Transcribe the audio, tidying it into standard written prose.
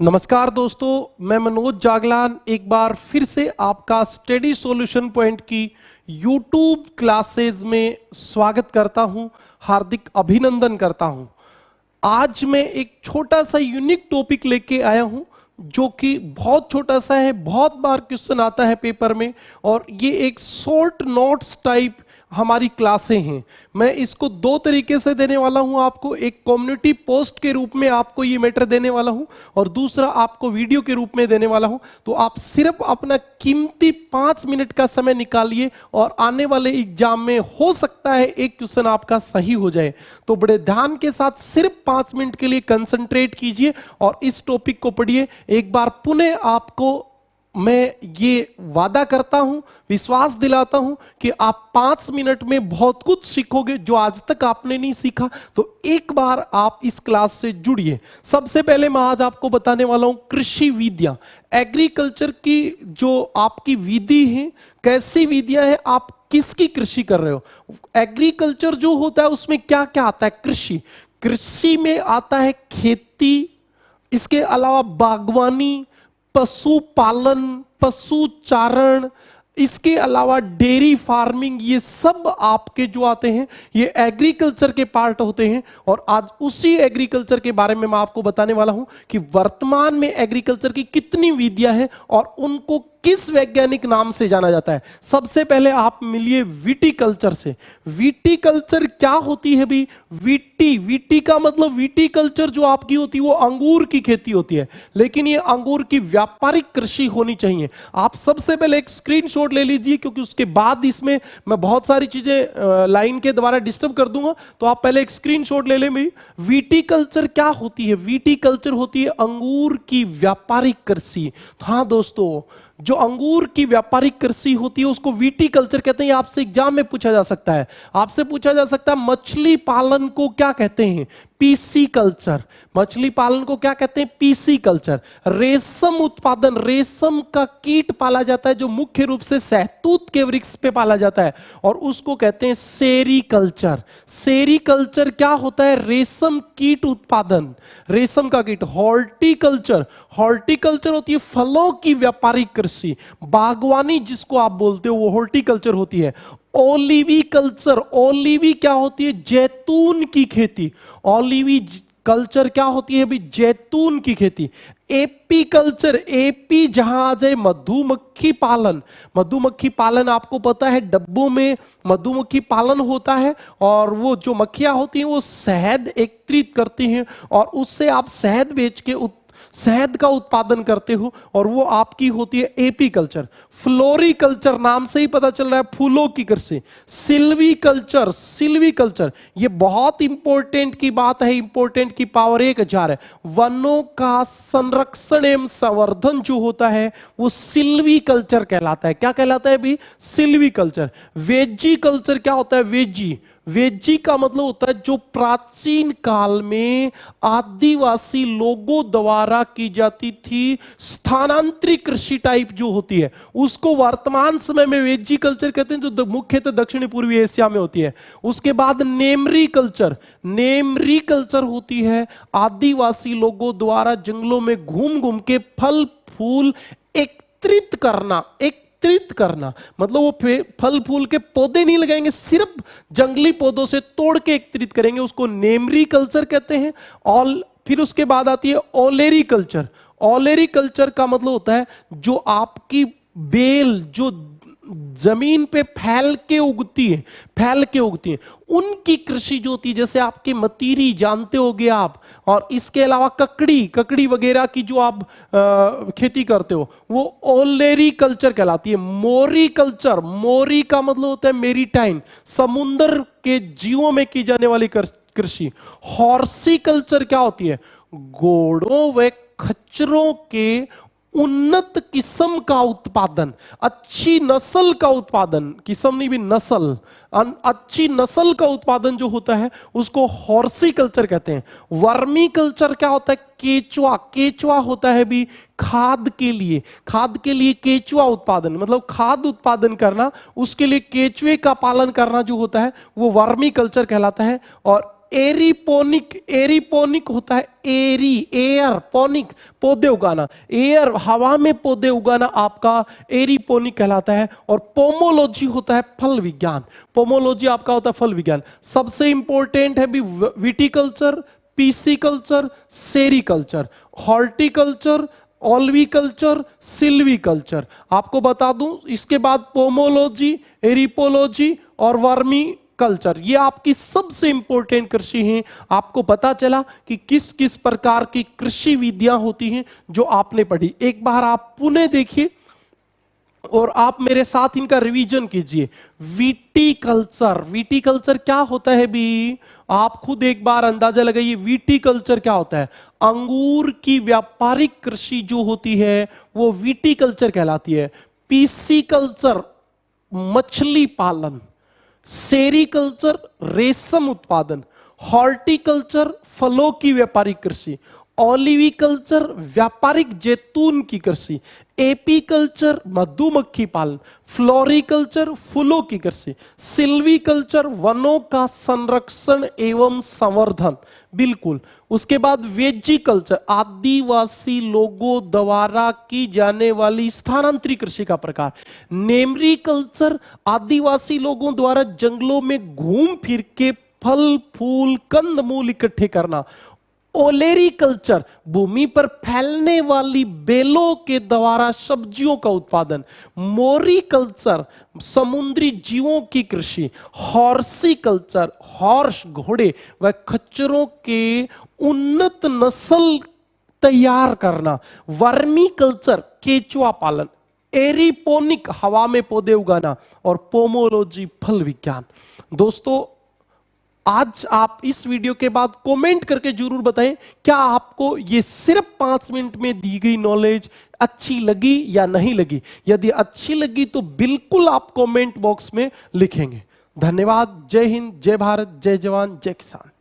नमस्कार दोस्तों, मैं मनोज जागलान एक बार फिर से आपका स्टडी सॉल्यूशन पॉइंट की यूट्यूब क्लासेज में स्वागत करता हूं, हार्दिक अभिनंदन करता हूं। आज मैं एक छोटा सा यूनिक टॉपिक लेके आया हूं जो कि बहुत छोटा सा है, बहुत बार क्वेश्चन आता है पेपर में, और ये एक शॉर्ट नोट्स टाइप हमारी क्लासें हैं। मैं इसको दो तरीके से देने वाला हूं आपको, एक कम्युनिटी पोस्ट के रूप में आपको ये मैटर देने वाला हूं और दूसरा आपको वीडियो के रूप में देने वाला हूं। तो आप सिर्फ अपना कीमती 5 मिनट का समय निकालिए और आने वाले एग्जाम में हो सकता है एक क्वेश्चन आपका सही हो जाए। तो बड़े ध्यान के साथ सिर्फ 5 मिनट के लिए कंसंट्रेट कीजिए और इस टॉपिक को पढ़िए। एक बार पुनः आपको मैं ये वादा करता हूं, विश्वास दिलाता हूं कि आप 5 मिनट में बहुत कुछ सीखोगे जो आज तक आपने नहीं सीखा। तो एक बार आप इस क्लास से जुड़िए। सबसे पहले मैं आज आपको बताने वाला हूं कृषि विधियां, एग्रीकल्चर की जो आपकी विधि है, कैसी विधियां हैं, आप किसकी कृषि कर रहे हो। एग्रीकल्चर जो होता है उसमें क्या क्या आता है? कृषि, कृषि में आता है खेती, इसके अलावा बागवानी, पशुपालन, पशु चारण, इसके अलावा डेयरी फार्मिंग, ये सब आपके जो आते हैं ये एग्रीकल्चर के पार्ट होते हैं। और आज उसी एग्रीकल्चर के बारे में मैं आपको बताने वाला हूं कि वर्तमान में एग्रीकल्चर की कितनी विधियां हैं और उनको किस वैज्ञानिक नाम से जाना जाता है। सबसे पहले आप मिलिए विटीकल्चर से। विटीकल्चर क्या होती है भी? वीटी का मतलब विटीकल्चर जो आपकी होती है वो अंगूर की खेती होती है, लेकिन ये अंगूर की व्यापारिक कृषि होनी चाहिए। आप सबसे पहले एक स्क्रीनशॉट ले लीजिए, क्योंकि उसके बाद इसमें मैं बहुत सारी चीजें लाइन के द्वारा डिस्टर्ब कर दूंगा, तो आप पहले एक स्क्रीनशॉट ले लें। विटीकल्चर क्या होती है? विटीकल्चर होती है अंगूर की व्यापारिक कृषि। हाँ दोस्तों, जो अंगूर की व्यापारिक कृषि होती है उसको विटीकल्चर कहते हैं। आपसे एग्जाम में पूछा जा सकता है, आपसे पूछा जा सकता है मछली पालन को क्या कहते हैं? PC culture. मछली पालन को क्या कहते हैं? PC culture. रेशम उत्पादन, रेशम का कीट पाला जाता है जो मुख्य रूप से शहतूत के वृक्ष पे पाला जाता है, और उसको कहते हैं सेरीकल्चर। सेरीकल्चर क्या होता है? रेशम कीट उत्पादन, रेशम का कीट। हॉर्टिकल्चर, हॉर्टिकल्चर होती है फलों की व्यापारिक कृषि। बागवानी जिसको आप बोलते हो वो हॉर्टिकल्चर होती है। ओलिवी कल्चर, ओलिवी क्या होती है? जैतून की खेती। ओलिवी कल्चर क्या होती है भी? जैतून की खेती। एपी कल्चर, एपी जहां आ जाए मधुमक्खी पालन। मधुमक्खी पालन आपको पता है डब्बों में मधुमक्खी पालन होता है, और वो जो मक्खियां होती हैं वो शहद एकत्रित करती हैं और उससे आप शहद बेच के शहद का उत्पादन करते हो, और वो आपकी होती है एपी कल्चर। फ्लोरिकल्चर, नाम से ही पता चल रहा है फूलों की कृषि। सिल्वी कल्चर, सिल्वी कल्चर ये बहुत इंपॉर्टेंट की बात है, इंपॉर्टेंट की पावर 1000 है। वनों का संरक्षण एवं संवर्धन जो होता है वो सिल्वी कल्चर कहलाता है। क्या कहलाता है भी? सिल्वी कल्चर। वेजी कल्चर क्या होता है? वेजी, वेजी का मतलब होता है जो प्राचीन काल में आदिवासी लोगों द्वारा की जाती थी स्थानांतरित कृषि टाइप जो होती है, उसको वर्तमान समय में वेजी कल्चर कहते हैं, जो मुख्यतः दक्षिणी पूर्वी एशिया में होती है। उसके बाद नेमरी कल्चर, नेमरी कल्चर होती है आदिवासी लोगों द्वारा जंगलों में घूम घूम के फल फूल एकत्रित करना। करना मतलब वो फल फूल के पौधे नहीं लगाएंगे, सिर्फ जंगली पौधों से तोड़ के एकत्रित करेंगे, उसको नेमरी कल्चर कहते हैं। और फिर उसके बाद आती है ओलेरी कल्चर। ओलेरी कल्चर का मतलब होता है जो आपकी बेल जो जमीन पे फैल के उगती है, फैल के उगती है, उनकी कृषि जो होती है, जैसे आपकी मतीरी जानते होगे आप, और इसके अलावा ककड़ी, ककड़ी वगैरह की जो आप खेती करते हो वो ओलेरी कल्चर कहलाती है। मोरी कल्चर, मोरी का मतलब होता है मेरीटाइन, समुद्र के जीवों में की जाने वाली कृषि। हॉर्सी कल्चर क्या होती है? घोड़ों व खच्चरों के उन्नत किस्म का उत्पादन, अच्छी नस्ल का उत्पादन, किस्म नहीं भी नस्ल, अच्छी नस्ल का उत्पादन जो होता है उसको हॉर्सी कल्चर कहते हैं। वर्मी कल्चर क्या होता है? केचुआ, केचुआ होता है भी खाद के लिए, खाद के लिए केचुआ उत्पादन, मतलब खाद उत्पादन करना, उसके लिए केचुए का पालन करना जो होता है वो वर्मी कल्चर कहलाता है। और एरीपोनिक, एरीपोनिक होता है एरी, एयर, पोनिक पौधे उगाना, एयर हवा में पौधे उगाना आपका एरीपोनिक कहलाता है। और पोमोलॉजी होता है फल विज्ञान, पोमोलॉजी आपका होता है फल विज्ञान। सबसे इंपॉर्टेंट है भी viticulture, pisciculture, sericulture, horticulture, oliviculture, silviculture. आपको बता दूं इसके बाद पोमोलॉजी, एरिपोलॉजी और वर्मी कल्चर, ये आपकी सबसे इंपॉर्टेंट कृषि हैं। आपको पता चला कि किस किस प्रकार की कृषि विधियां होती हैं जो आपने पढ़ी। एक बार आप पुनः देखिए और आप मेरे साथ इनका रिवीजन कीजिए। विटिकल्चर, विटिकल्चर क्या होता है भी? आप खुद एक बार अंदाजा लगाइए विटिकल्चर क्या होता है। अंगूर की व्यापारिक कृषि जो होती है वो विटिकल्चर कहलाती है। पीसीकल्चर मछली पालन, सेरीकल्चर रेशम उत्पादन, हॉर्टिकल्चर फलों की व्यापारिक कृषि, ऑलिविकल्चर व्यापारिक जैतून की कृषि, एपीकल्चर मधुमक्खी पालन, फ्लोरिकल्चर फूलों की कृषि, सिल्वीकल्चर वनों का संरक्षण एवं संवर्धन। बिल्कुल। उसके बाद वेजिकल्चर आदिवासी लोगों द्वारा की जाने वाली स्थानांतरित कृषि का प्रकार। नेमरीकल्चर आदिवासी लोगों द्वारा जंगलों में घूम फिर के फल फूल कंद मूल इकट्ठे करना। ओलेरीकल्चर भूमि पर फैलने वाली बेलों के द्वारा सब्जियों का उत्पादन। मोरीकल्चर समुद्री जीवों की कृषि। हॉर्सिकल्चर हॉर्स घोड़े व खच्चरों के उन्नत नस्ल तैयार करना। वर्मी कल्चर केचुआ पालन। एरीपोनिक हवा में पौधे उगाना। और पोमोलॉजी फल विज्ञान। दोस्तों आज आप इस वीडियो के बाद कमेंट करके जरूर बताएं क्या आपको ये सिर्फ 5 मिनट में दी गई नॉलेज अच्छी लगी या नहीं लगी। यदि अच्छी लगी तो बिल्कुल आप कमेंट बॉक्स में लिखेंगे। धन्यवाद। जय हिंद, जय भारत, जय जवान, जय किसान।